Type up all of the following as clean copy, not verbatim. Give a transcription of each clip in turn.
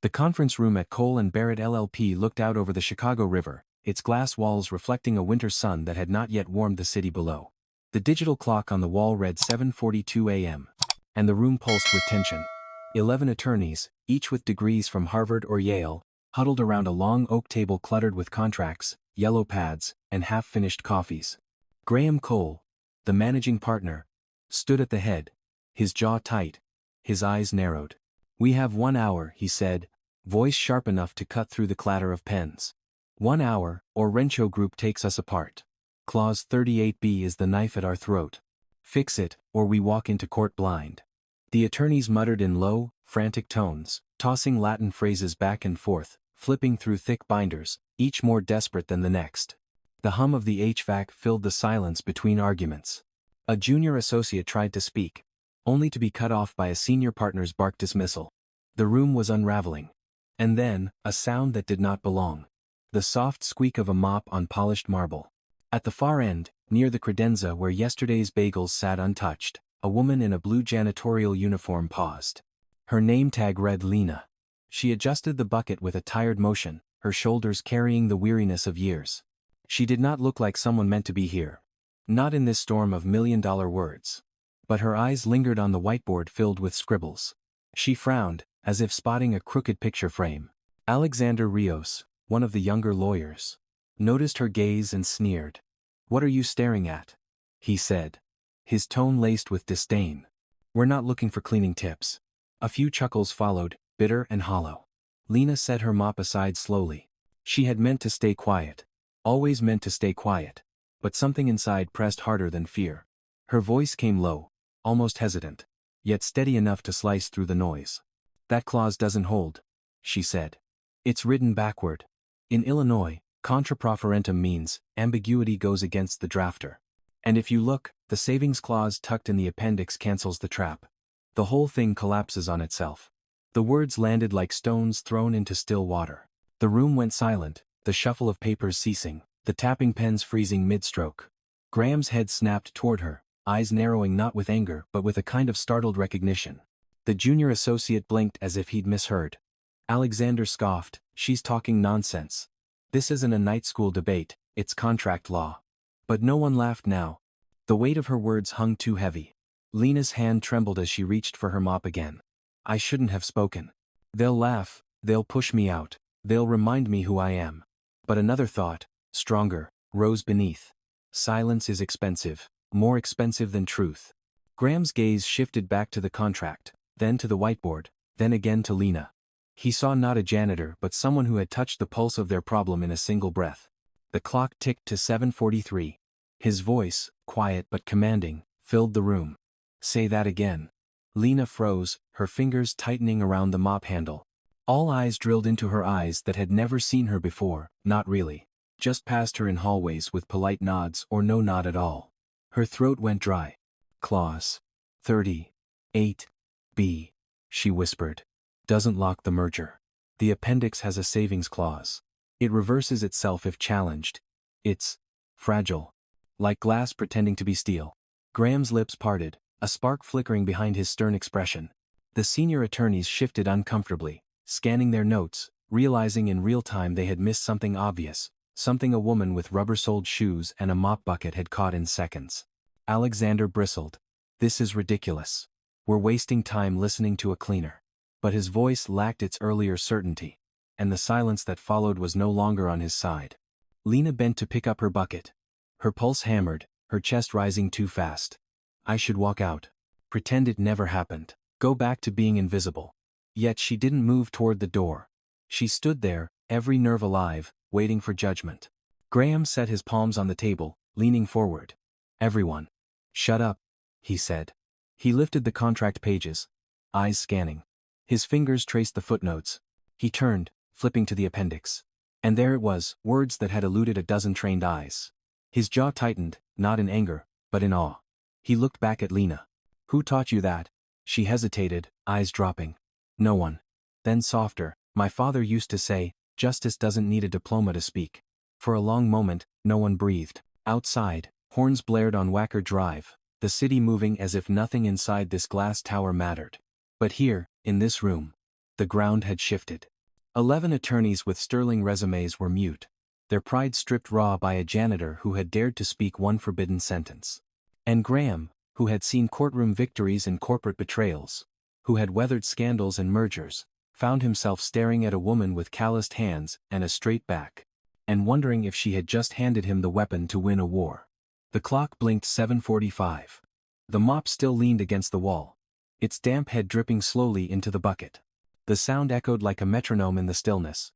The conference room at Cole and Barrett LLP looked out over the Chicago River, its glass walls reflecting a winter sun that had not yet warmed the city below. The digital clock on the wall read 7:42 a.m. and the room pulsed with tension. 11 attorneys, each with degrees from Harvard or Yale, huddled around a long oak table cluttered with contracts, yellow pads, and half-finished coffees. Graham Cole, the managing partner, stood at the head, his jaw tight, his eyes narrowed. "We have 1 hour," he said, voice sharp enough to cut through the clatter of pens. 1 hour, or Rencho Group takes us apart. Clause 38B is the knife at our throat. Fix it, or we walk into court blind. The attorneys muttered in low, frantic tones, tossing Latin phrases back and forth, flipping through thick binders, each more desperate than the next. The hum of the HVAC filled the silence between arguments. A junior associate tried to speak, only to be cut off by a senior partner's bark dismissal. The room was unraveling. And then, a sound that did not belong. The soft squeak of a mop on polished marble. At the far end, near the credenza where yesterday's bagels sat untouched, a woman in a blue janitorial uniform paused. Her name tag read Lena. She adjusted the bucket with a tired motion, her shoulders carrying the weariness of years. She did not look like someone meant to be here. Not in this storm of million-dollar words. But her eyes lingered on the whiteboard filled with scribbles. She frowned, as if spotting a crooked picture frame. Alexander Rios, one of the younger lawyers, noticed her gaze and sneered. "What are you staring at?" he said, his tone laced with disdain. "We're not looking for cleaning tips." A few chuckles followed, bitter and hollow. Lena set her mop aside slowly. She had meant to stay quiet. Always meant to stay quiet. But something inside pressed harder than fear. Her voice came low, almost hesitant, yet steady enough to slice through the noise. "That clause doesn't hold," she said. "It's written backward. In Illinois, contra proferentum means ambiguity goes against the drafter. And if you look, the savings clause tucked in the appendix cancels the trap. The whole thing collapses on itself." The words landed like stones thrown into still water. The room went silent, the shuffle of papers ceasing, the tapping pens freezing mid-stroke. Graham's head snapped toward her, eyes narrowing not with anger but with a kind of startled recognition. The junior associate blinked as if he'd misheard. Alexander scoffed, "She's talking nonsense. This isn't a night school debate, it's contract law." But no one laughed now. The weight of her words hung too heavy. Lena's hand trembled as she reached for her mop again. "I shouldn't have spoken. They'll laugh, they'll push me out, they'll remind me who I am." But another thought, stronger, rose beneath. Silence is expensive, more expensive than truth. Graham's gaze shifted back to the contract, then to the whiteboard, then again to Lena. He saw not a janitor but someone who had touched the pulse of their problem in a single breath. The clock ticked to 7:43. His voice, quiet but commanding, filled the room. "Say that again." Lena froze, her fingers tightening around the mop handle. All eyes drilled into her eyes that had never seen her before, not really. Just past her in hallways with polite nods or no nod at all. Her throat went dry. "Clause 38B, she whispered. "Doesn't lock the merger. The appendix has a savings clause. It reverses itself if challenged. It's fragile. Like glass pretending to be steel." Graham's lips parted, a spark flickering behind his stern expression. The senior attorneys shifted uncomfortably, scanning their notes, realizing in real time they had missed something obvious, something a woman with rubber-soled shoes and a mop bucket had caught in seconds. Alexander bristled. "This is ridiculous. We're wasting time listening to a cleaner." But his voice lacked its earlier certainty, and the silence that followed was no longer on his side. Lena bent to pick up her bucket. Her pulse hammered, her chest rising too fast. "I should walk out. Pretend it never happened. Go back to being invisible." Yet she didn't move toward the door. She stood there, every nerve alive, waiting for judgment. Graham set his palms on the table, leaning forward. "Everyone. Shut up," he said. He lifted the contract pages, eyes scanning. His fingers traced the footnotes. He turned, flipping to the appendix. And there it was, words that had eluded a dozen trained eyes. His jaw tightened, not in anger, but in awe. He looked back at Lena. "Who taught you that?" She hesitated, eyes dropping. "No one." Then softer, "My father used to say, justice doesn't need a diploma to speak." For a long moment, no one breathed. Outside, horns blared on Wacker Drive, the city moving as if nothing inside this glass tower mattered. But here, in this room, the ground had shifted. 11 attorneys with sterling resumes were mute, their pride stripped raw by a janitor who had dared to speak one forbidden sentence. And Graham, who had seen courtroom victories and corporate betrayals, who had weathered scandals and mergers, found himself staring at a woman with calloused hands and a straight back, and wondering if she had just handed him the weapon to win a war. The clock blinked 7:45. The mop still leaned against the wall, its damp head dripping slowly into the bucket. The sound echoed like a metronome in the stillness.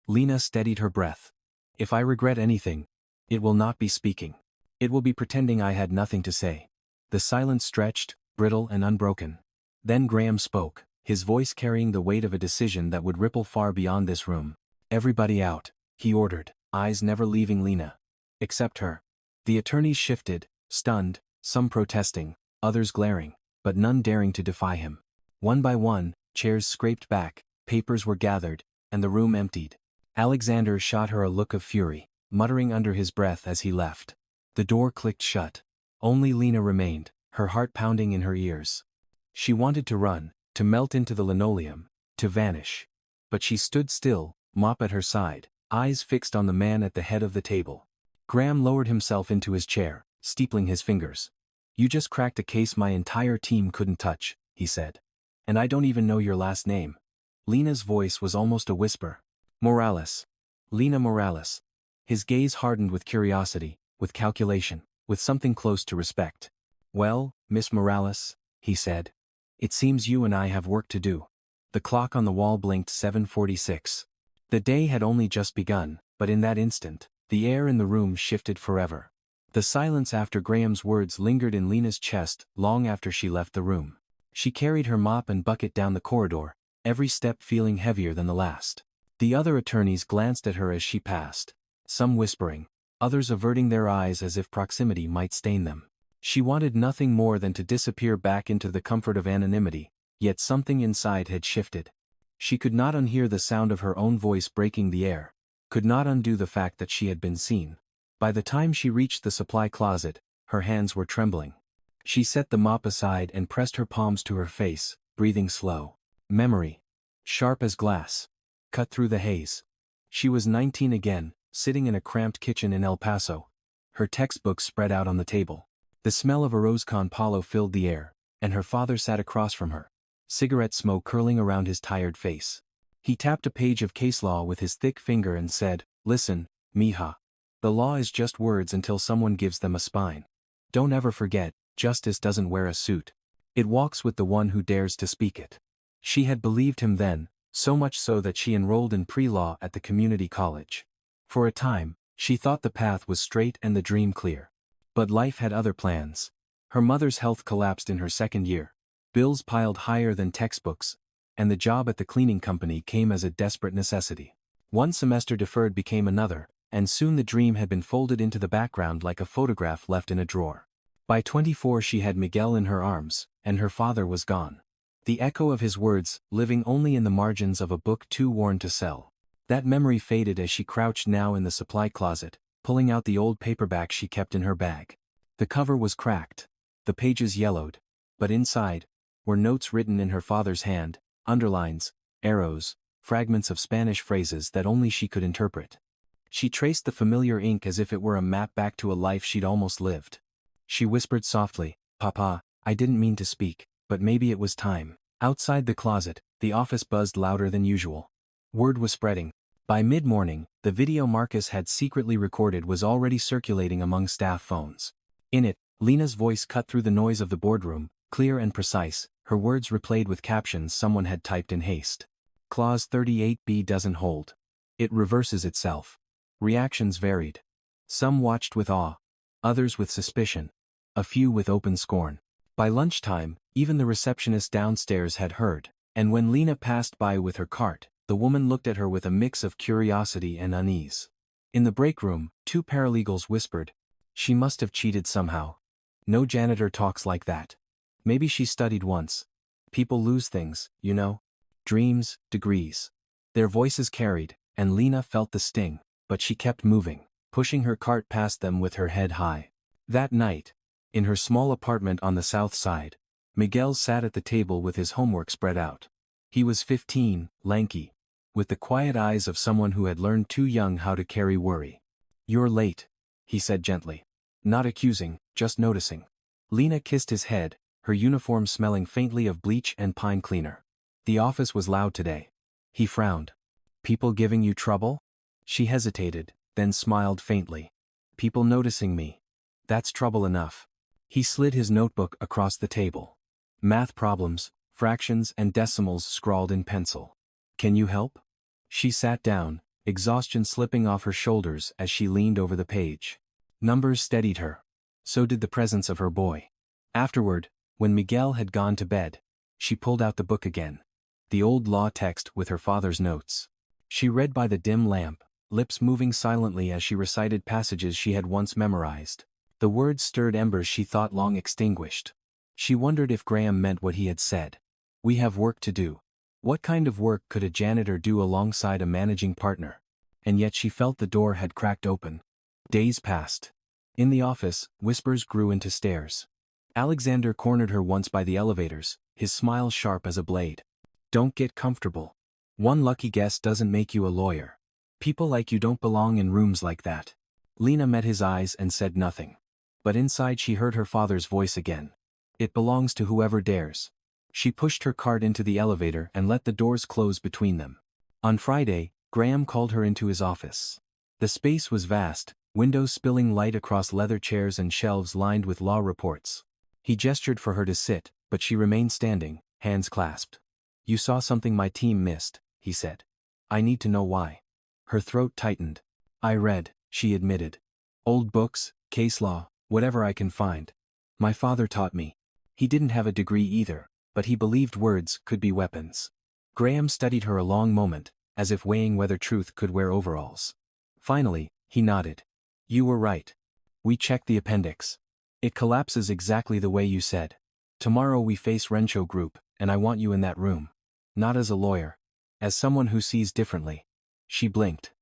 Lena steadied her breath. If I regret anything, it will not be speaking. It will be pretending I had nothing to say. The silence stretched, brittle and unbroken. Then Graham spoke, his voice carrying the weight of a decision that would ripple far beyond this room. Everybody out, he ordered, eyes never leaving Lena. Except her. The attorneys shifted, stunned, some protesting, others glaring, but none daring to defy him. One by one, chairs scraped back, papers were gathered, and the room emptied. Alexander shot her a look of fury, muttering under his breath as he left. The door clicked shut. Only Lena remained, her heart pounding in her ears. She wanted to run, to melt into the linoleum, to vanish. But she stood still, mop at her side, eyes fixed on the man at the head of the table. Graham lowered himself into his chair, steepling his fingers. You just cracked a case my entire team couldn't touch, he said. And I don't even know your last name. Lena's voice was almost a whisper. Morales. Lena Morales. His gaze hardened with curiosity, with calculation, with something close to respect. Well, Miss Morales, he said. It seems you and I have work to do. The clock on the wall blinked 7:46. The day had only just begun, but in that instant, the air in the room shifted forever. The silence after Graham's words lingered in Lena's chest long after she left the room. She carried her mop and bucket down the corridor, every step feeling heavier than the last. The other attorneys glanced at her as she passed, some whispering, others averting their eyes as if proximity might stain them. She wanted nothing more than to disappear back into the comfort of anonymity, yet something inside had shifted. She could not unhear the sound of her own voice breaking the air, could not undo the fact that she had been seen. By the time she reached the supply closet, her hands were trembling. She set the mop aside and pressed her palms to her face, breathing slow. Memory. Sharp as glass. Cut through the haze. She was 19 again, sitting in a cramped kitchen in El Paso. Her textbooks spread out on the table. The smell of a rose con palo filled the air, and her father sat across from her, cigarette smoke curling around his tired face. He tapped a page of case law with his thick finger and said, Listen, mija. The law is just words until someone gives them a spine. Don't ever forget, justice doesn't wear a suit. It walks with the one who dares to speak it. She had believed him then, so much so that she enrolled in pre-law at the community college. For a time, she thought the path was straight and the dream clear. But life had other plans. Her mother's health collapsed in her second year. Bills piled higher than textbooks, and the job at the cleaning company came as a desperate necessity. One semester deferred became another, and soon the dream had been folded into the background like a photograph left in a drawer. By 24 she had Miguel in her arms, and her father was gone. The echo of his words, living only in the margins of a book too worn to sell. That memory faded as she crouched now in the supply closet, pulling out the old paperback she kept in her bag. The cover was cracked, the pages yellowed, but inside were notes written in her father's hand, underlines, arrows, fragments of Spanish phrases that only she could interpret. She traced the familiar ink as if it were a map back to a life she'd almost lived. She whispered softly, Papa, I didn't mean to speak, but maybe it was time. Outside the closet, the office buzzed louder than usual. Word was spreading. By mid-morning, the video Marcus had secretly recorded was already circulating among staff phones. In it, Lena's voice cut through the noise of the boardroom, clear and precise, her words replayed with captions someone had typed in haste. Clause 38B doesn't hold. It reverses itself. Reactions varied. Some watched with awe, others with suspicion, a few with open scorn. By lunchtime, even the receptionist downstairs had heard, and when Lena passed by with her cart, the woman looked at her with a mix of curiosity and unease. In the break room, two paralegals whispered, She must have cheated somehow. No janitor talks like that. Maybe she studied once. People lose things, you know. Dreams, degrees. Their voices carried, and Lena felt the sting, but she kept moving, pushing her cart past them with her head high. That night, in her small apartment on the south side, Miguel sat at the table with his homework spread out. He was 15, lanky, with the quiet eyes of someone who had learned too young how to carry worry. "You're late," he said gently. Not accusing, just noticing. Lena kissed his head, her uniform smelling faintly of bleach and pine cleaner. "The office was loud today." He frowned. "People giving you trouble?" She hesitated, then smiled faintly. "People noticing me. That's trouble enough." He slid his notebook across the table. Math problems, fractions and decimals scrawled in pencil. "Can you help?" She sat down, exhaustion slipping off her shoulders as she leaned over the page. Numbers steadied her. So did the presence of her boy. Afterward, when Miguel had gone to bed, she pulled out the book again. The old law text with her father's notes. She read by the dim lamp, lips moving silently as she recited passages she had once memorized. The words stirred embers she thought long extinguished. She wondered if Graham meant what he had said. "We have work to do." What kind of work could a janitor do alongside a managing partner? And yet she felt the door had cracked open. Days passed. In the office, whispers grew into stares. Alexander cornered her once by the elevators, his smile sharp as a blade. "Don't get comfortable. One lucky guess doesn't make you a lawyer. People like you don't belong in rooms like that." Lena met his eyes and said nothing. But inside she heard her father's voice again. "It belongs to whoever dares." She pushed her cart into the elevator and let the doors close between them. On Friday, Graham called her into his office. The space was vast, windows spilling light across leather chairs and shelves lined with law reports. He gestured for her to sit, but she remained standing, hands clasped. "You saw something my team missed," he said. "I need to know why." Her throat tightened. "I read," she admitted. "Old books, case law, whatever I can find. My father taught me. He didn't have a degree either, but he believed words could be weapons." Graham studied her a long moment, as if weighing whether truth could wear overalls. Finally, he nodded. "You were right. We checked the appendix. It collapses exactly the way you said. Tomorrow we face Rencho Group, and I want you in that room. Not as a lawyer. As someone who sees differently." She blinked.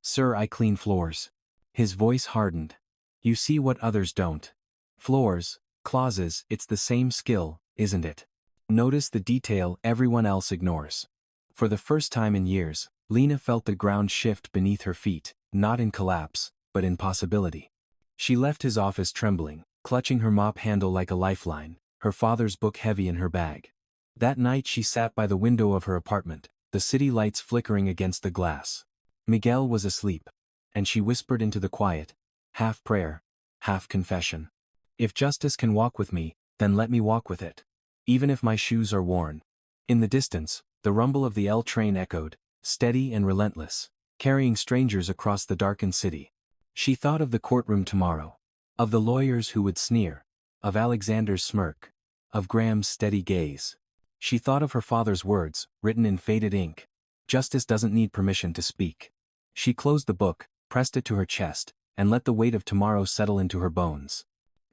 "Sir, I clean floors." His voice hardened. "You see what others don't. Floors, clauses, it's the same skill, isn't it? Notice the detail everyone else ignores." For the first time in years, Lena felt the ground shift beneath her feet, not in collapse, but in possibility. She left his office trembling, clutching her mop handle like a lifeline, her father's book heavy in her bag. That night she sat by the window of her apartment, the city lights flickering against the glass. Miguel was asleep, and she whispered into the quiet, half prayer, half confession. "If justice can walk with me, then let me walk with it. Even if my shoes are worn." In the distance, the rumble of the L train echoed, steady and relentless, carrying strangers across the darkened city. She thought of the courtroom tomorrow. Of the lawyers who would sneer. Of Alexander's smirk. Of Graham's steady gaze. She thought of her father's words, written in faded ink. "Justice doesn't need permission to speak." She closed the book, pressed it to her chest, and let the weight of tomorrow settle into her bones.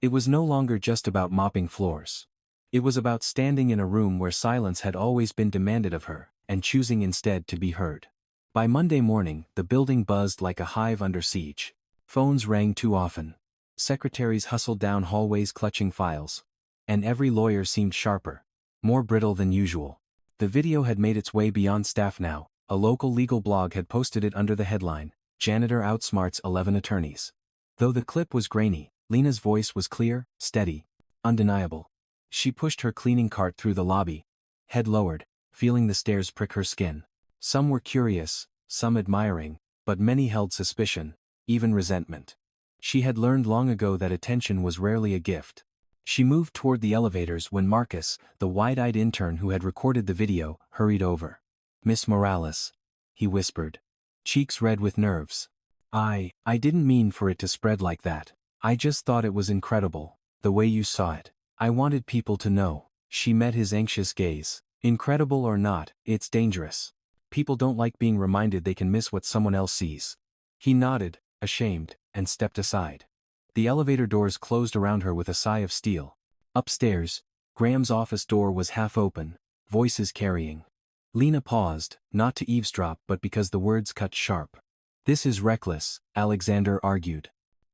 It was no longer just about mopping floors. It was about standing in a room where silence had always been demanded of her, and choosing instead to be heard. By Monday morning, the building buzzed like a hive under siege. Phones rang too often. Secretaries hustled down hallways clutching files. And every lawyer seemed sharper, more brittle than usual. The video had made its way beyond staff now. A local legal blog had posted it under the headline, "Janitor Outsmarts 11 Attorneys." Though the clip was grainy, Lena's voice was clear, steady, undeniable. She pushed her cleaning cart through the lobby, head lowered, feeling the stares prick her skin. Some were curious, some admiring, but many held suspicion, even resentment. She had learned long ago that attention was rarely a gift. She moved toward the elevators when Marcus, the wide-eyed intern who had recorded the video, hurried over. "Miss Morales," he whispered, cheeks red with nerves. I didn't mean for it to spread like that. I just thought it was incredible, the way you saw it. I wanted people to know." She met his anxious gaze. "Incredible or not, it's dangerous. People don't like being reminded they can miss what someone else sees." He nodded, ashamed, and stepped aside. The elevator doors closed around her with a sigh of steel. Upstairs, Graham's office door was half open, voices carrying. Lena paused, not to eavesdrop but because the words cut sharp. "This is reckless," Alexander argued.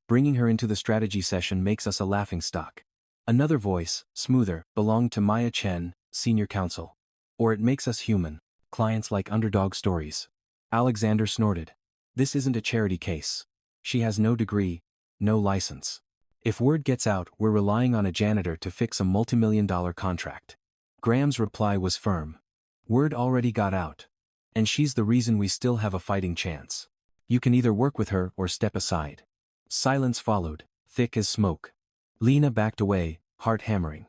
"Bringing her into the strategy session makes us a laughingstock." Another voice, smoother, belonged to Maya Chen, senior counsel. "Or it makes us human." Clients like underdog stories. Alexander snorted. This isn't a charity case. She has no degree, no license. If word gets out, we're relying on a janitor to fix a multimillion-dollar contract. Graham's reply was firm. Word already got out. And she's the reason we still have a fighting chance. You can either work with her or step aside. Silence followed, thick as smoke. Lena backed away, heart hammering.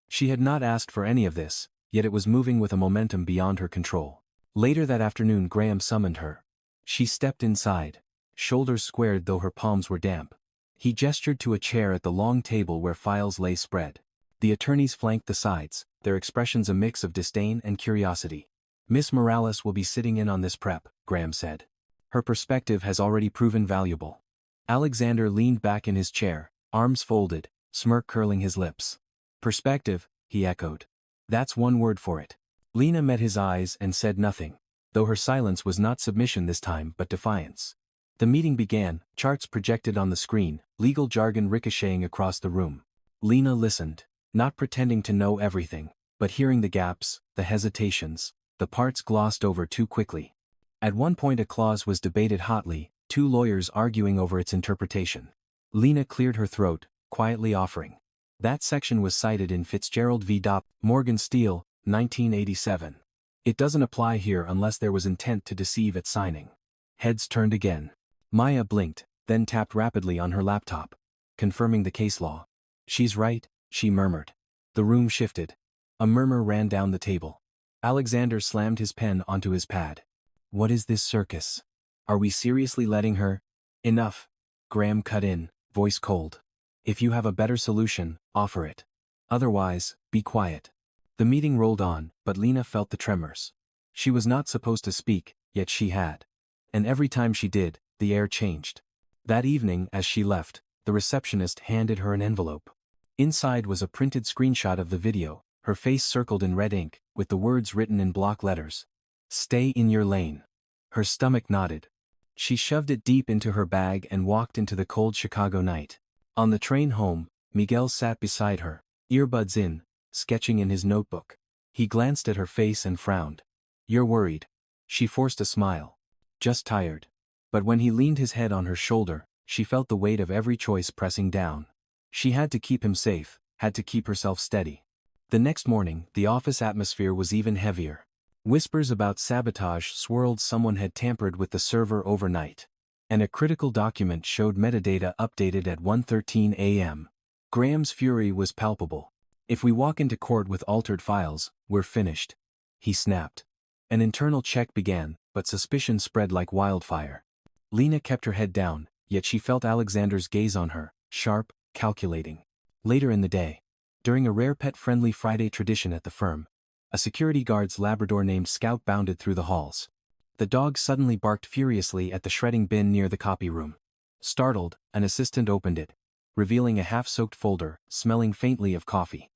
She had not asked for any of this, yet it was moving with a momentum beyond her control. Later that afternoon Graham summoned her. She stepped inside, shoulders squared though her palms were damp. He gestured to a chair at the long table where files lay spread. The attorneys flanked the sides, their expressions a mix of disdain and curiosity. Miss Morales will be sitting in on this prep, Graham said. Her perspective has already proven valuable. Alexander leaned back in his chair, arms folded, smirk curling his lips. Perspective, he echoed. That's one word for it. Lena met his eyes and said nothing, though her silence was not submission this time but defiance. The meeting began, charts projected on the screen, legal jargon ricocheting across the room. Lena listened, not pretending to know everything, but hearing the gaps, the hesitations, the parts glossed over too quickly. At one point a clause was debated hotly, two lawyers arguing over its interpretation. Lena cleared her throat, quietly offering. That section was cited in Fitzgerald v. Morgan Steele, 1987. It doesn't apply here unless there was intent to deceive at signing. Heads turned again. Maya blinked, then tapped rapidly on her laptop, confirming the case law. She's right, she murmured. The room shifted. A murmur ran down the table. Alexander slammed his pen onto his pad. What is this circus? Are we seriously letting her? Enough. Graham cut in, voice cold. If you have a better solution, offer it. Otherwise, be quiet. The meeting rolled on, but Lena felt the tremors. She was not supposed to speak, yet she had. And every time she did, the air changed. That evening, as she left, the receptionist handed her an envelope. Inside was a printed screenshot of the video, her face circled in red ink, with the words written in block letters. Stay in your lane. Her stomach knotted. She shoved it deep into her bag and walked into the cold Chicago night. On the train home, Miguel sat beside her, earbuds in, sketching in his notebook. He glanced at her face and frowned. You're worried. She forced a smile. Just tired. But when he leaned his head on her shoulder, she felt the weight of every choice pressing down. She had to keep him safe, had to keep herself steady. The next morning, the office atmosphere was even heavier. Whispers about sabotage swirled. Someone had tampered with the server overnight. And a critical document showed metadata updated at 1:13 a.m. Graham's fury was palpable. If we walk into court with altered files, we're finished. He snapped. An internal check began, but suspicion spread like wildfire. Lena kept her head down, yet she felt Alexander's gaze on her, sharp, calculating. Later in the day, during a rare pet-friendly Friday tradition at the firm, a security guard's Labrador named Scout bounded through the halls. The dog suddenly barked furiously at the shredding bin near the copy room. Startled, an assistant opened it, revealing a half-soaked folder, smelling faintly of coffee.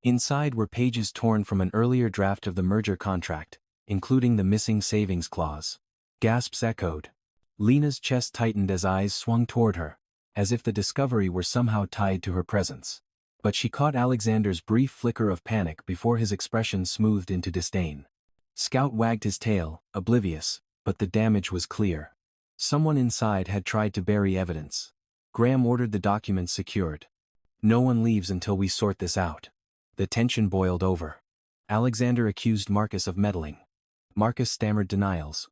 Inside were pages torn from an earlier draft of the merger contract, including the missing savings clause. Gasps echoed. Lena's chest tightened as eyes swung toward her, as if the discovery were somehow tied to her presence. But she caught Alexander's brief flicker of panic before his expression smoothed into disdain. Scout wagged his tail, oblivious, but the damage was clear. Someone inside had tried to bury evidence. Graham ordered the documents secured. No one leaves until we sort this out. The tension boiled over. Alexander accused Marcus of meddling. Marcus stammered denials.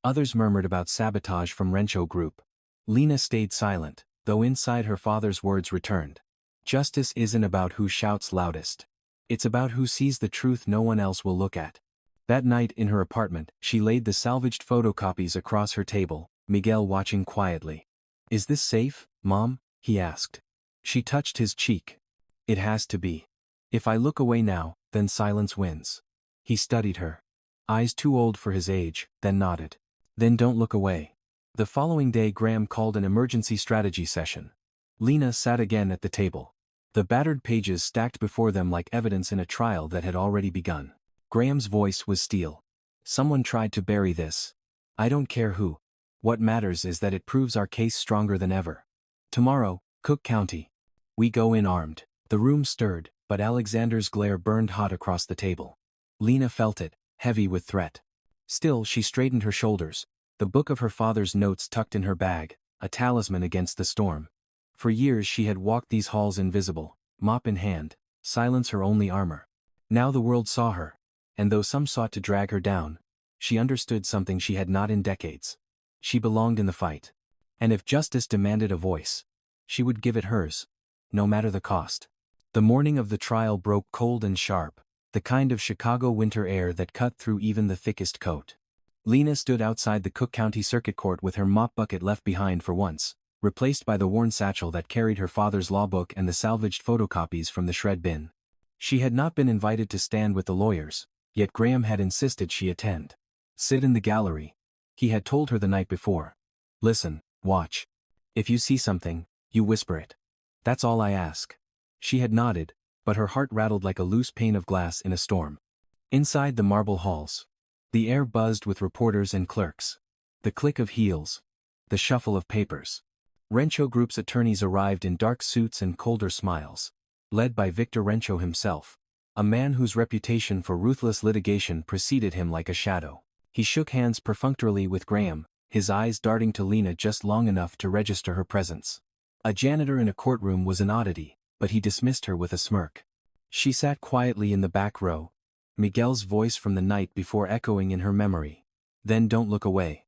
Others murmured about sabotage from Rencho Group. Lena stayed silent, though inside her father's words returned. Justice isn't about who shouts loudest. It's about who sees the truth no one else will look at. That night in her apartment, she laid the salvaged photocopies across her table, Miguel watching quietly. Is this safe, Mom? He asked. She touched his cheek. It has to be. If I look away now, then silence wins. He studied her. Eyes too old for his age, then nodded. Then don't look away. The following day Graham called an emergency strategy session. Lena sat again at the table. The battered pages stacked before them like evidence in a trial that had already begun. Graham's voice was steel. Someone tried to bury this. I don't care who. What matters is that it proves our case stronger than ever. Tomorrow, Cook County. We go in armed. The room stirred, but Alexander's glare burned hot across the table. Lena felt it, heavy with threat. Still, she straightened her shoulders, the book of her father's notes tucked in her bag, a talisman against the storm. For years she had walked these halls invisible, mop in hand, silence her only armor. Now the world saw her, and though some sought to drag her down, she understood something she had not in decades. She belonged in the fight. And if justice demanded a voice, she would give it hers, no matter the cost. The morning of the trial broke cold and sharp, the kind of Chicago winter air that cut through even the thickest coat. Lena stood outside the Cook County Circuit Court with her mop bucket left behind for once, replaced by the worn satchel that carried her father's law book and the salvaged photocopies from the shred bin. She had not been invited to stand with the lawyers, yet Graham had insisted she attend. Sit in the gallery. He had told her the night before. Listen, watch. If you see something, you whisper it. That's all I ask. She had nodded, but her heart rattled like a loose pane of glass in a storm. Inside the marble halls, the air buzzed with reporters and clerks. The click of heels. The shuffle of papers. Rencho Group's attorneys arrived in dark suits and colder smiles. Led by Victor Rencho himself, a man whose reputation for ruthless litigation preceded him like a shadow. He shook hands perfunctorily with Graham, his eyes darting to Lena just long enough to register her presence. A janitor in a courtroom was an oddity, but he dismissed her with a smirk. She sat quietly in the back row, Miguel's voice from the night before echoing in her memory. Then don't look away.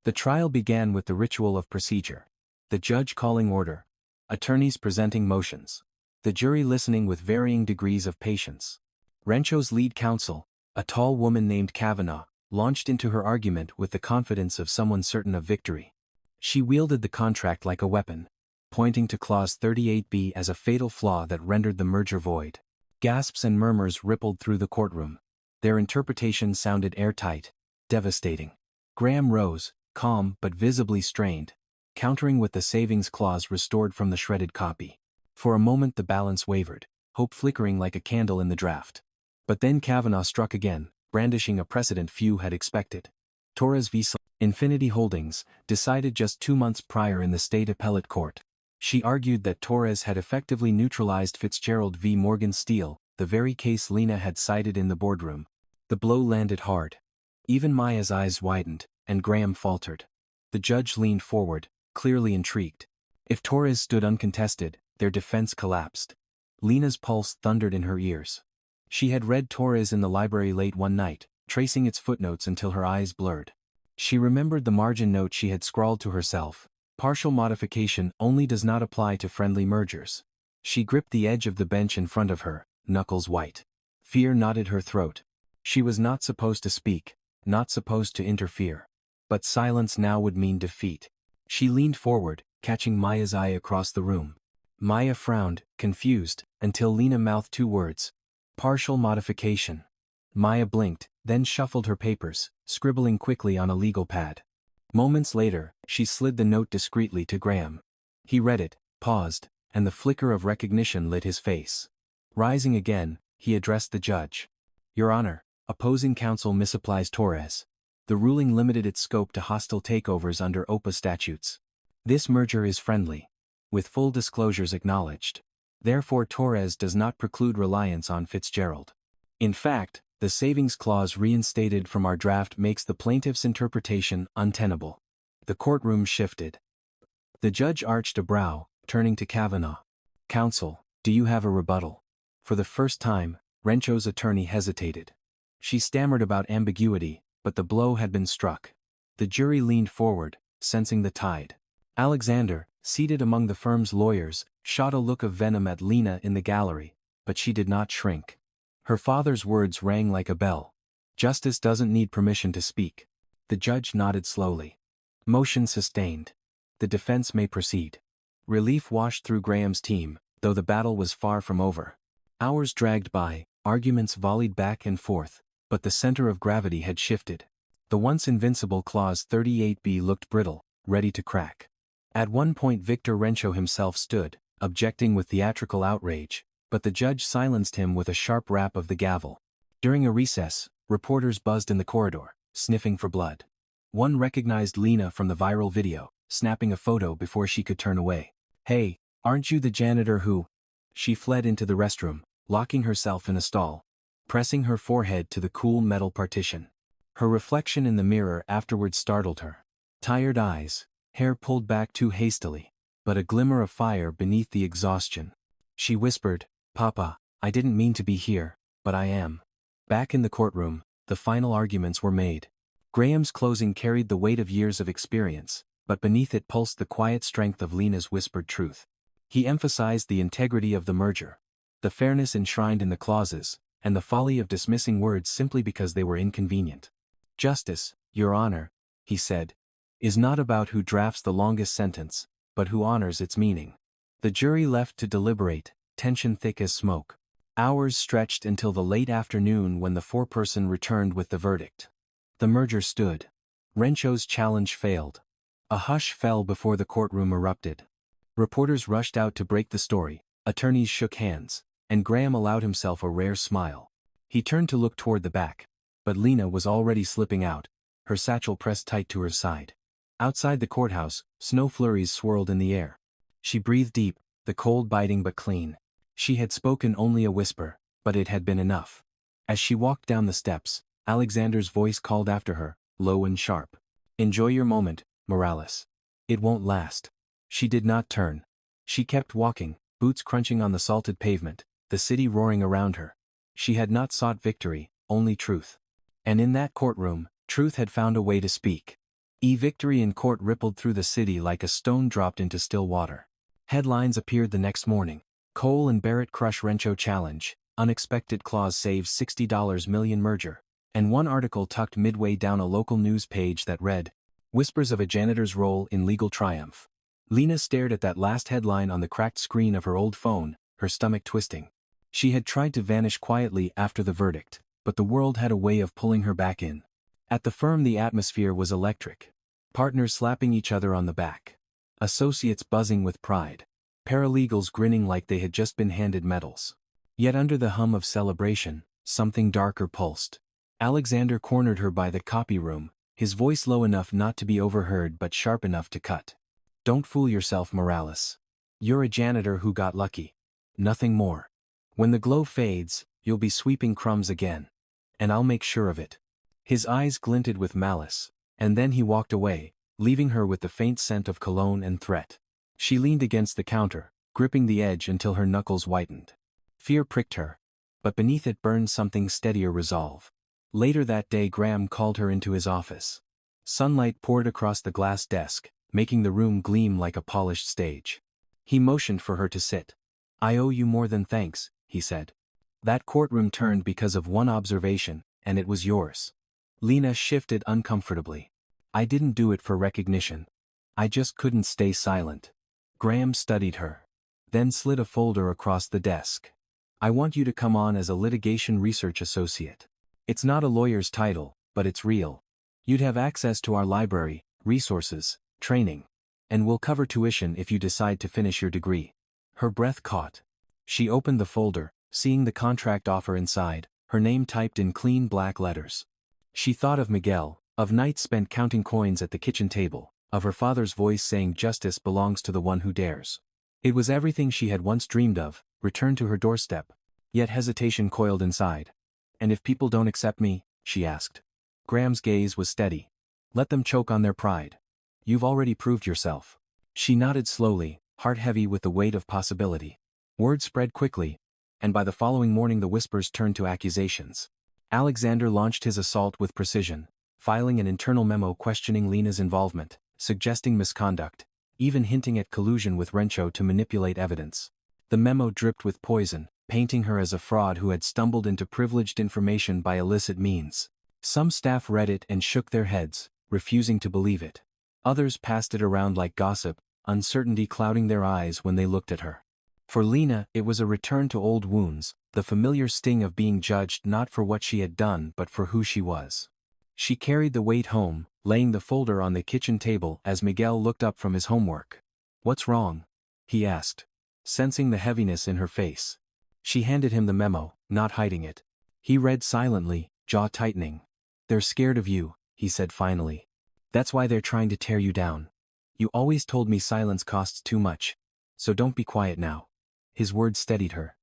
The trial began with the ritual of procedure. The judge calling order. Attorneys presenting motions. The jury listening with varying degrees of patience. Rencho's lead counsel, a tall woman named Kavanaugh, launched into her argument with the confidence of someone certain of victory. She wielded the contract like a weapon, pointing to Clause 38B as a fatal flaw that rendered the merger void. Gasps and murmurs rippled through the courtroom. Their interpretation sounded airtight, devastating. Graham rose, calm but visibly strained, countering with the savings clause restored from the shredded copy. For a moment the balance wavered, hope flickering like a candle in the draft. But then Kavanaugh struck again, brandishing a precedent few had expected. Torres v. Infinity Holdings, decided just 2 months prior in the state appellate court. She argued that Torres had effectively neutralized Fitzgerald v. Morgan Steele, the very case Lena had cited in the boardroom. The blow landed hard. Even Maya's eyes widened, and Graham faltered. The judge leaned forward, clearly intrigued. If Torres stood uncontested, their defense collapsed. Lena's pulse thundered in her ears. She had read Torres in the library late one night, tracing its footnotes until her eyes blurred. She remembered the margin note she had scrawled to herself. Partial modification only does not apply to friendly mergers. She gripped the edge of the bench in front of her, knuckles white. Fear knotted her throat. She was not supposed to speak, not supposed to interfere. But silence now would mean defeat. She leaned forward, catching Maya's eye across the room. Maya frowned, confused, until Lena mouthed 2 words. Partial modification. Maya blinked, then shuffled her papers, scribbling quickly on a legal pad. Moments later, she slid the note discreetly to Graham. He read it, paused, and the flicker of recognition lit his face. Rising again, he addressed the judge. Your Honor, opposing counsel misapplies Torres. The ruling limited its scope to hostile takeovers under OPA statutes. This merger is friendly, with full disclosures acknowledged. Therefore Torres does not preclude reliance on Fitzgerald. In fact, the savings clause reinstated from our draft makes the plaintiff's interpretation untenable. The courtroom shifted. The judge arched a brow, turning to Kavanaugh. Counsel, do you have a rebuttal? For the first time, Rencho's attorney hesitated. She stammered about ambiguity, but the blow had been struck. The jury leaned forward, sensing the tide. Alexander, seated among the firm's lawyers, shot a look of venom at Lena in the gallery, but she did not shrink. Her father's words rang like a bell. Justice doesn't need permission to speak. The judge nodded slowly. Motion sustained. The defense may proceed. Relief washed through Graham's team, though the battle was far from over. Hours dragged by, arguments volleyed back and forth, but the center of gravity had shifted. The once invincible Clause 38B looked brittle, ready to crack. At one point Victor Rencho himself stood, objecting with theatrical outrage, but the judge silenced him with a sharp rap of the gavel. During a recess, reporters buzzed in the corridor, sniffing for blood. One recognized Lena from the viral video, snapping a photo before she could turn away. Hey, aren't you the janitor who? She fled into the restroom, locking herself in a stall, pressing her forehead to the cool metal partition. Her reflection in the mirror afterward startled her. Tired eyes, hair pulled back too hastily, but a glimmer of fire beneath the exhaustion. She whispered, "Papa, I didn't mean to be here, but I am." Back in the courtroom, the final arguments were made. Graham's closing carried the weight of years of experience, but beneath it pulsed the quiet strength of Lena's whispered truth. He emphasized the integrity of the merger, the fairness enshrined in the clauses, and the folly of dismissing words simply because they were inconvenient. "Justice, Your Honor," he said, "is not about who drafts the longest sentence, but who honors its meaning." The jury left to deliberate, tension thick as smoke. Hours stretched until the late afternoon when the foreperson returned with the verdict. The merger stood. Rencho's challenge failed. A hush fell before the courtroom erupted. Reporters rushed out to break the story, attorneys shook hands, and Graham allowed himself a rare smile. He turned to look toward the back, but Lena was already slipping out, her satchel pressed tight to her side. Outside the courthouse, snow flurries swirled in the air. She breathed deep, the cold biting but clean. She had spoken only a whisper, but it had been enough. As she walked down the steps, Alexander's voice called after her, low and sharp. "Enjoy your moment, Morales. It won't last." She did not turn. She kept walking, boots crunching on the salted pavement, the city roaring around her. She had not sought victory, only truth. And in that courtroom, truth had found a way to speak. Victory in court rippled through the city like a stone dropped into still water. Headlines appeared the next morning. Cole and Barrett crush Rencho challenge, unexpected clause saves $60 million merger. And one article tucked midway down a local news page that read, "Whispers of a janitor's role in legal triumph." Lena stared at that last headline on the cracked screen of her old phone, her stomach twisting. She had tried to vanish quietly after the verdict, but the world had a way of pulling her back in. At the firm the atmosphere was electric. Partners slapping each other on the back. Associates buzzing with pride. Paralegals grinning like they had just been handed medals. Yet under the hum of celebration, something darker pulsed. Alexander cornered her by the copy room, his voice low enough not to be overheard but sharp enough to cut. "Don't fool yourself, Morales. You're a janitor who got lucky. Nothing more. When the glow fades, you'll be sweeping crumbs again. And I'll make sure of it." His eyes glinted with malice, and then he walked away, leaving her with the faint scent of cologne and threat. She leaned against the counter, gripping the edge until her knuckles whitened. Fear pricked her, but beneath it burned something steadier resolve. Later that day Graham called her into his office. Sunlight poured across the glass desk, making the room gleam like a polished stage. He motioned for her to sit. "I owe you more than thanks," he said. "That courtroom turned because of one observation, and it was yours." Lena shifted uncomfortably. "I didn't do it for recognition. I just couldn't stay silent." Graham studied her. Then slid a folder across the desk. "I want you to come on as a litigation research associate. It's not a lawyer's title, but it's real. You'd have access to our library, resources, training. And we'll cover tuition if you decide to finish your degree." Her breath caught. She opened the folder, seeing the contract offer inside, her name typed in clean black letters. She thought of Miguel, of nights spent counting coins at the kitchen table, of her father's voice saying justice belongs to the one who dares. It was everything she had once dreamed of, returned to her doorstep. Yet hesitation coiled inside. "And if people don't accept me?" she asked. Graham's gaze was steady. "Let them choke on their pride. You've already proved yourself." She nodded slowly, heart heavy with the weight of possibility. Word spread quickly, and by the following morning the whispers turned to accusations. Alexander launched his assault with precision, filing an internal memo questioning Lena's involvement, suggesting misconduct, even hinting at collusion with Rencho to manipulate evidence. The memo dripped with poison, painting her as a fraud who had stumbled into privileged information by illicit means. Some staff read it and shook their heads, refusing to believe it. Others passed it around like gossip, uncertainty clouding their eyes when they looked at her. For Lena, it was a return to old wounds, the familiar sting of being judged not for what she had done but for who she was. She carried the weight home, laying the folder on the kitchen table as Miguel looked up from his homework. "What's wrong?" he asked, sensing the heaviness in her face. She handed him the memo, not hiding it. He read silently, jaw tightening. "They're scared of you," he said finally. "That's why they're trying to tear you down. You always told me silence costs too much. So don't be quiet now." His words steadied her.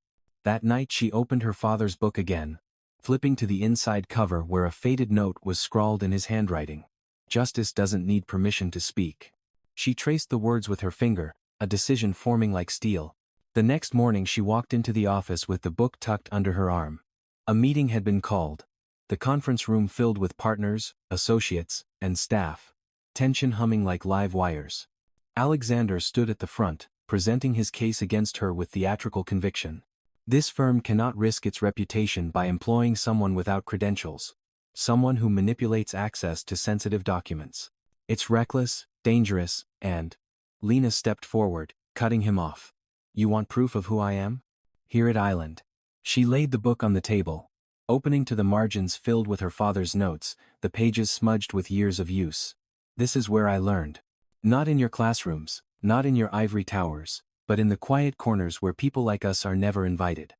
That night she opened her father's book again. flipping to the inside cover where a faded note was scrawled in his handwriting. Justice doesn't need permission to speak. She traced the words with her finger, a decision forming like steel. The next morning she walked into the office with the book tucked under her arm. A meeting had been called. The conference room filled with partners, associates, and staff. Tension humming like live wires. Alexander stood at the front, presenting his case against her with theatrical conviction. This firm cannot risk its reputation by employing someone without credentials. Someone who manipulates access to sensitive documents. It's reckless, dangerous, and… Lena stepped forward, cutting him off. You want proof of who I am? Here at Island. She laid the book on the table, opening to the margins filled with her father's notes, the pages smudged with years of use. This is where I learned. Not in your classrooms, not in your ivory towers, but in the quiet corners where people like us are never invited.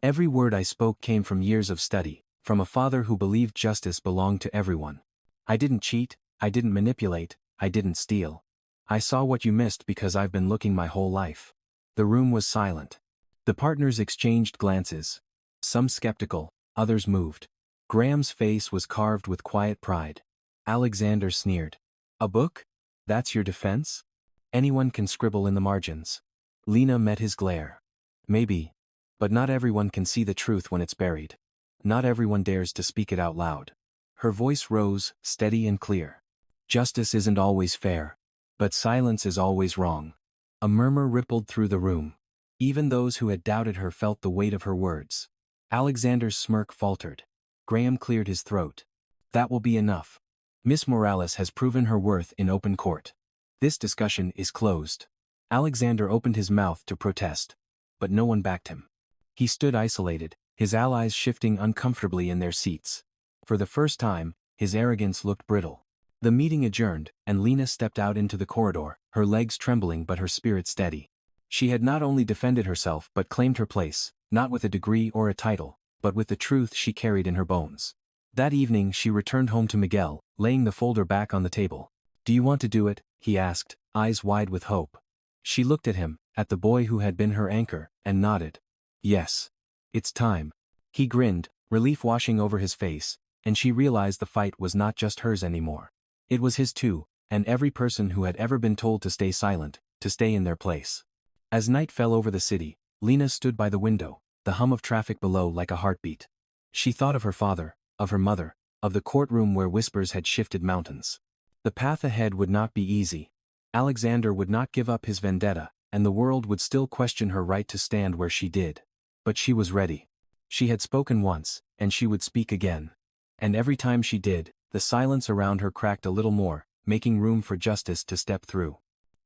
Every word I spoke came from years of study, from a father who believed justice belonged to everyone. I didn't cheat, I didn't manipulate, I didn't steal. I saw what you missed because I've been looking my whole life. The room was silent. The partners exchanged glances. Some skeptical, others moved. Graham's face was carved with quiet pride. Alexander sneered. A book? That's your defense? Anyone can scribble in the margins. Lena met his glare. Maybe. But not everyone can see the truth when it's buried. Not everyone dares to speak it out loud. Her voice rose, steady and clear. Justice isn't always fair. But silence is always wrong. A murmur rippled through the room. Even those who had doubted her felt the weight of her words. Alexander's smirk faltered. Graham cleared his throat. That will be enough. Miss Morales has proven her worth in open court. This discussion is closed. Alexander opened his mouth to protest. But no one backed him. He stood isolated, his allies shifting uncomfortably in their seats. For the first time, his arrogance looked brittle. The meeting adjourned, and Lena stepped out into the corridor, her legs trembling but her spirit steady. She had not only defended herself but claimed her place, not with a degree or a title, but with the truth she carried in her bones. That evening she returned home to Miguel, laying the folder back on the table. Do you want to do it? He asked, eyes wide with hope. She looked at him, at the boy who had been her anchor, and nodded. Yes. It's time. He grinned, relief washing over his face, and she realized the fight was not just hers anymore. It was his too, and every person who had ever been told to stay silent, to stay in their place. As night fell over the city, Lena stood by the window, the hum of traffic below like a heartbeat. She thought of her father, of her mother, of the courtroom where whispers had shifted mountains. The path ahead would not be easy. Alexander would not give up his vendetta, and the world would still question her right to stand where she did. But she was ready. She had spoken once, and she would speak again. And every time she did, the silence around her cracked a little more, making room for justice to step through.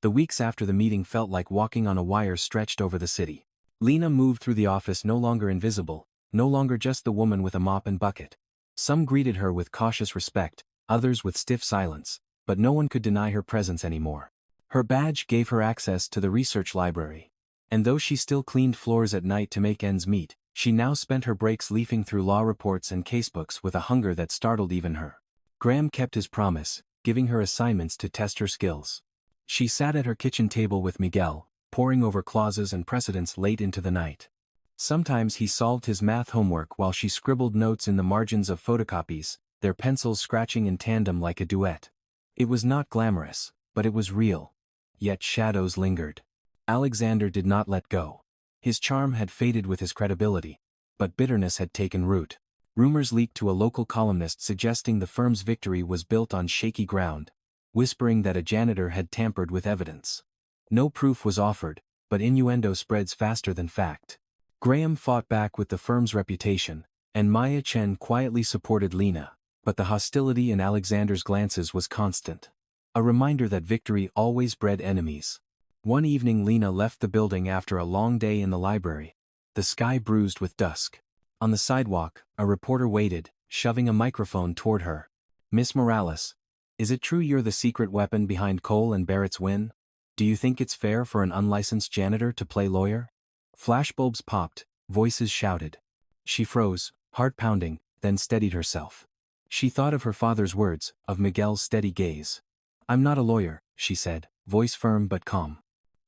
The weeks after the meeting felt like walking on a wire stretched over the city. Lena moved through the office no longer invisible, no longer just the woman with a mop and bucket. Some greeted her with cautious respect, others with stiff silence, but no one could deny her presence anymore. Her badge gave her access to the research library. And though she still cleaned floors at night to make ends meet, she now spent her breaks leafing through law reports and casebooks with a hunger that startled even her. Graham kept his promise, giving her assignments to test her skills. She sat at her kitchen table with Miguel, poring over clauses and precedents late into the night. Sometimes he solved his math homework while she scribbled notes in the margins of photocopies, their pencils scratching in tandem like a duet. It was not glamorous, but it was real. Yet shadows lingered. Alexander did not let go. His charm had faded with his credibility, but bitterness had taken root. Rumors leaked to a local columnist suggesting the firm's victory was built on shaky ground, whispering that a janitor had tampered with evidence. No proof was offered, but innuendo spreads faster than fact. Graham fought back with the firm's reputation, and Maya Chen quietly supported Lena, but the hostility in Alexander's glances was constant. A reminder that victory always bred enemies. One evening Lena left the building after a long day in the library. The sky bruised with dusk. On the sidewalk, a reporter waited, shoving a microphone toward her. Miss Morales, is it true you're the secret weapon behind Cole and Barrett's win? Do you think it's fair for an unlicensed janitor to play lawyer? Flashbulbs popped, voices shouted. She froze, heart pounding, then steadied herself. She thought of her father's words, of Miguel's steady gaze. I'm not a lawyer, she said, voice firm but calm.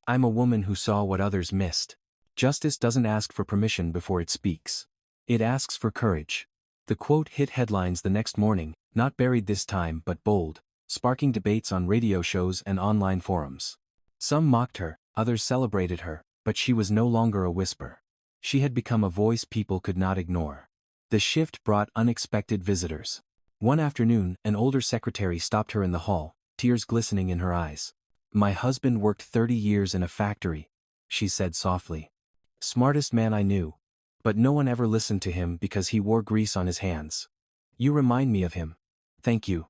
I'm a woman who saw what others missed. Justice doesn't ask for permission before it speaks. It asks for courage. The quote hit headlines the next morning, not buried this time but bold, sparking debates on radio shows and online forums. Some mocked her, others celebrated her, but she was no longer a whisper. She had become a voice people could not ignore. The shift brought unexpected visitors. One afternoon, an older secretary stopped her in the hall, tears glistening in her eyes. "My husband worked 30 years in a factory," she said softly. "Smartest man I knew. But no one ever listened to him because he wore grease on his hands. You remind me of him." "Thank you."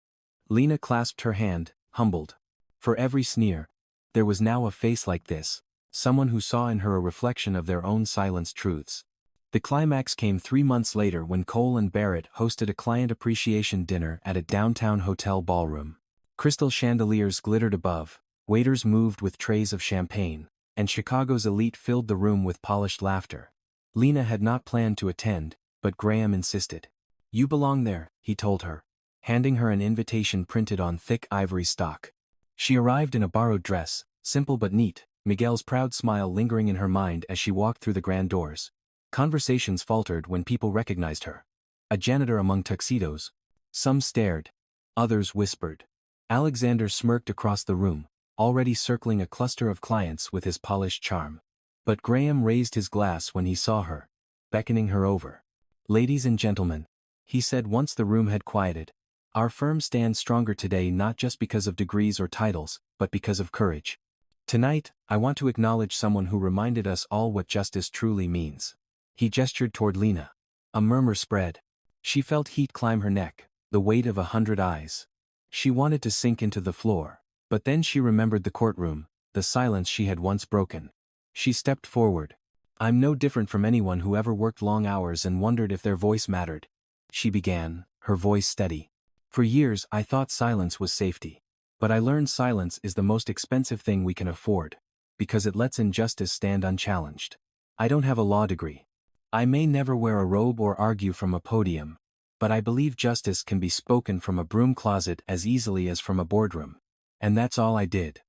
Lena clasped her hand, humbled. For every sneer, there was now a face like this, someone who saw in her a reflection of their own silenced truths. The climax came 3 months later when Cole and Barrett hosted a client appreciation dinner at a downtown hotel ballroom. Crystal chandeliers glittered above, waiters moved with trays of champagne, and Chicago's elite filled the room with polished laughter. Lena had not planned to attend, but Graham insisted. "You belong there," he told her, handing her an invitation printed on thick ivory stock. She arrived in a borrowed dress, simple but neat, Miguel's proud smile lingering in her mind as she walked through the grand doors. Conversations faltered when people recognized her. A janitor among tuxedos. Some stared. Others whispered. Alexander smirked across the room, already circling a cluster of clients with his polished charm. But Graham raised his glass when he saw her, beckoning her over. "Ladies and gentlemen," he said once the room had quieted, "our firm stands stronger today not just because of degrees or titles, but because of courage. Tonight, I want to acknowledge someone who reminded us all what justice truly means." He gestured toward Lena. A murmur spread. She felt heat climb her neck, the weight of 100 eyes. She wanted to sink into the floor, but then she remembered the courtroom, the silence she had once broken. She stepped forward. "I'm no different from anyone who ever worked long hours and wondered if their voice mattered," she began, her voice steady. "For years I thought silence was safety. But I learned silence is the most expensive thing we can afford, because it lets injustice stand unchallenged. I don't have a law degree. I may never wear a robe or argue from a podium, but I believe justice can be spoken from a broom closet as easily as from a boardroom. And that's all I did.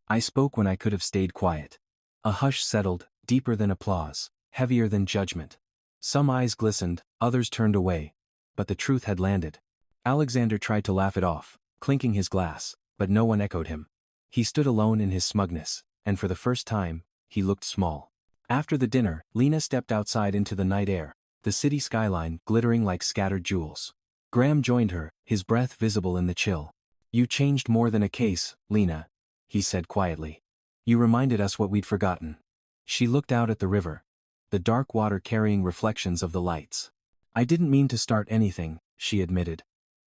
I spoke when I could have stayed quiet." A hush settled, deeper than applause, heavier than judgment. Some eyes glistened, others turned away. But the truth had landed. Alexander tried to laugh it off, clinking his glass, but no one echoed him. He stood alone in his smugness, and for the first time, he looked small. After the dinner, Lena stepped outside into the night air, the city skyline glittering like scattered jewels. Graham joined her, his breath visible in the chill. "You changed more than a case, Lena," he said quietly. "You reminded us what we'd forgotten." She looked out at the river, the dark water carrying reflections of the lights. "I didn't mean to start anything," she admitted.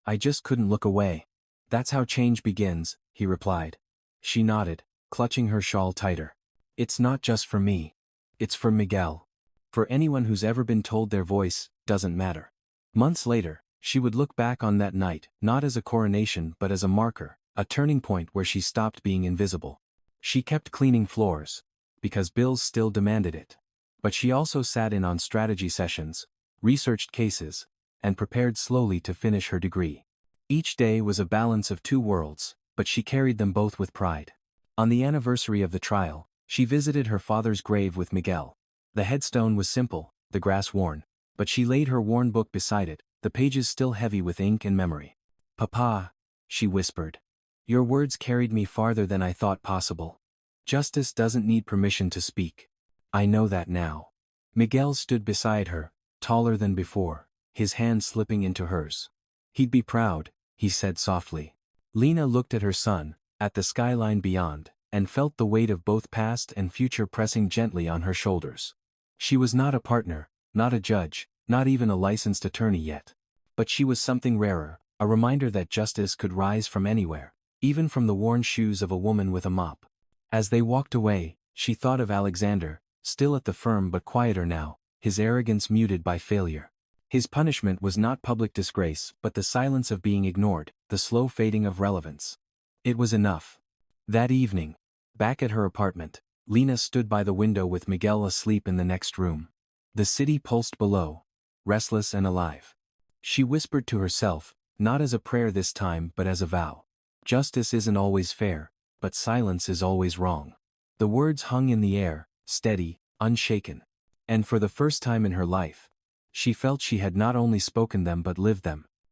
"I just couldn't look away." "That's how change begins," he replied. She nodded, clutching her shawl tighter. "It's not just for me. It's for Miguel. For anyone who's ever been told their voice doesn't matter." Months later, she would look back on that night, not as a coronation but as a marker, a turning point where she stopped being invisible. She kept cleaning floors, because bills still demanded it. But she also sat in on strategy sessions, researched cases, and prepared slowly to finish her degree. Each day was a balance of two worlds, but she carried them both with pride. On the anniversary of the trial, she visited her father's grave with Miguel. The headstone was simple, the grass worn, but she laid her worn book beside it, the pages still heavy with ink and memory. "Papa," she whispered, "your words carried me farther than I thought possible. Justice doesn't need permission to speak. I know that now." Miguel stood beside her, taller than before, his hand slipping into hers. "He'd be proud," he said softly. Lena looked at her son, at the skyline beyond, and felt the weight of both past and future pressing gently on her shoulders. She was not a partner, not a judge, not even a licensed attorney yet. But she was something rarer, a reminder that justice could rise from anywhere, even from the worn shoes of a woman with a mop. As they walked away, she thought of Alexander, still at the firm but quieter now, his arrogance muted by failure. His punishment was not public disgrace but the silence of being ignored, the slow fading of relevance. It was enough. That evening, back at her apartment, Lena stood by the window with Miguel asleep in the next room. The city pulsed below, restless and alive. She whispered to herself, not as a prayer this time but as a vow. Justice isn't always fair, but silence is always wrong. The words hung in the air, steady, unshaken. And for the first time in her life, She felt she had not only spoken them but lived them.